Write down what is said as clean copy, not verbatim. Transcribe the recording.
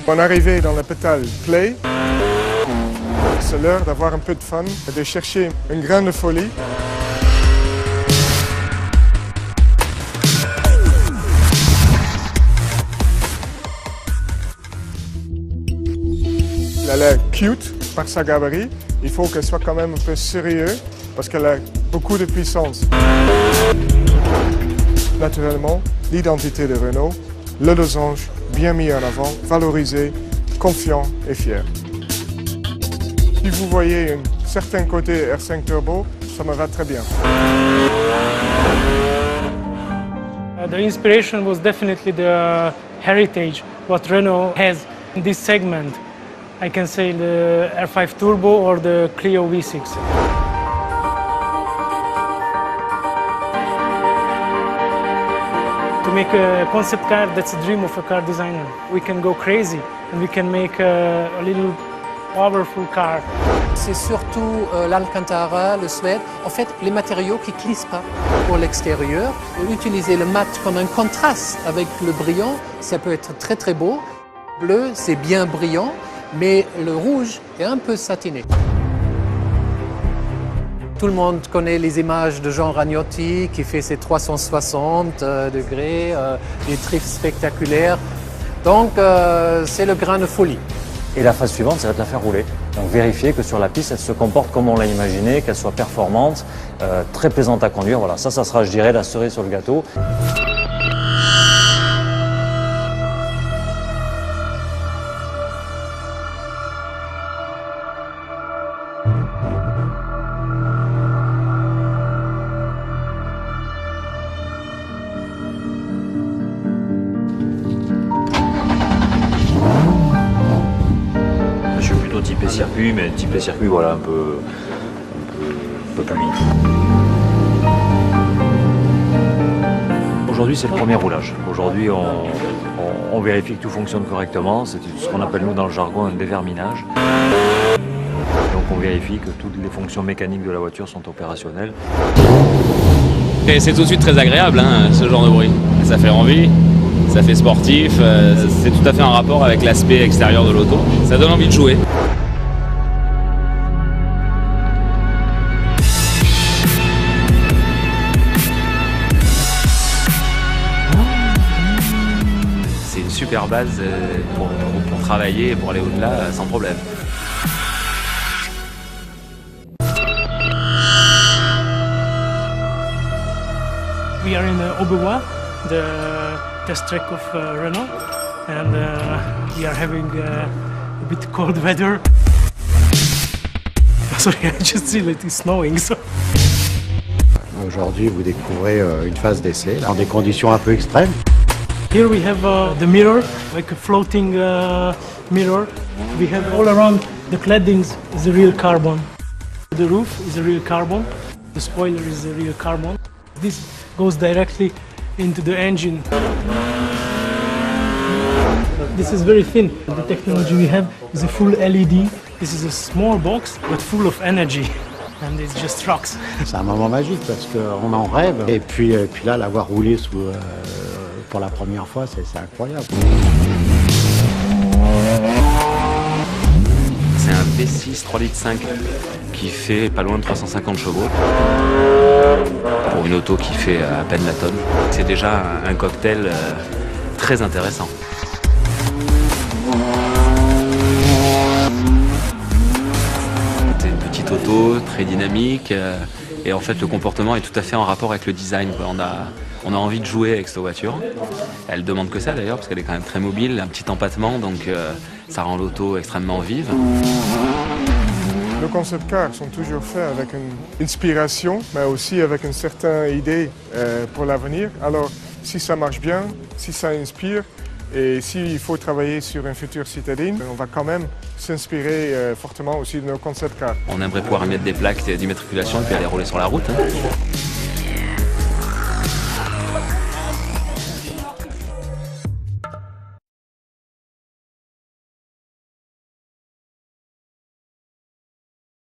On est arrivé dans la pétale Play. C'est l'heure d'avoir un peu de fun et de chercher une grande folie. Elle a l'air cute par sa gabarit. Il faut qu'elle soit quand même un peu sérieuse parce qu'elle a beaucoup de puissance. Naturellement, l'identité de Renault, le losange bien mis en avant, valorisé, confiant et fier. Si vous voyez un certain côté R5 Turbo, ça me va très bien. The inspiration was definitely the heritage what Renault has in this segment. I can say the R5 Turbo or the Clio V6. To make a concept car, that's a dream of a car designer. We can go crazy and we can make a little powerful car. C'est surtout l'Alcantara, le suède, en fait les matériaux qui ne glissent pas pour l'extérieur. Utiliser le mat comme un contraste avec le brillant, ça peut être très très beau. Le bleu, c'est bien brillant, mais le rouge est un peu satiné. Tout le monde connaît les images de Jean Ragnotti qui fait ses 360 degrés, des drifts spectaculaires. Donc c'est le grain de folie. Et la phase suivante, ça va être la faire rouler. Donc vérifier que sur la piste, elle se comporte comme on l'a imaginé, qu'elle soit performante, très plaisante à conduire. Voilà, ça sera, je dirais, la cerise sur le gâteau. Type circuit, mais type circuit, voilà, un peu plus vite. Aujourd'hui, c'est le premier roulage. Aujourd'hui, on vérifie que tout fonctionne correctement. C'est ce qu'on appelle, nous, dans le jargon, un déverminage. Donc, on vérifie que toutes les fonctions mécaniques de la voiture sont opérationnelles. Et c'est tout de suite très agréable, hein, ce genre de bruit. Ça fait envie, ça fait sportif, c'est tout à fait en rapport avec l'aspect extérieur de l'auto. Ça donne envie de jouer. C'est une super base pour travailler et pour aller au-delà sans problème. We are in Aubevoie, the test track of Renault, and we are having a bit cold weather. Sorry, I just see that it's snowing. So. Aujourd'hui, vous découvrez une phase d'essai dans des conditions un peu extrêmes. Here we have the mirror, like a floating mirror. We have all around the claddings is a real carbon. The roof is a real carbon. The spoiler is a real carbon. This goes directly into the engine. This is very thin. The technology we have is a full LED. This is a small box but full of energy. And it just rocks. C'est un moment magique parce qu'on en rêve. Et puis là, l'avoir roulé pour la première fois, c'est incroyable. C'est un V6 3,5 litres qui fait pas loin de 350 chevaux. Pour une auto qui fait à peine la tonne. C'est déjà un cocktail très intéressant. C'est une petite auto très dynamique et en fait le comportement est tout à fait en rapport avec le design. On a envie de jouer avec cette voiture. Elle demande que ça d'ailleurs parce qu'elle est quand même très mobile, un petit empattement donc ça rend l'auto extrêmement vive. Nos concept cars sont toujours faits avec une inspiration, mais aussi avec une certaine idée pour l'avenir. Alors, si ça marche bien, si ça inspire, et s'il faut travailler sur une future citadine, on va quand même s'inspirer fortement aussi de nos concept cars. On aimerait pouvoir mettre des plaques d'immatriculation et puis aller rouler sur la route. Hein.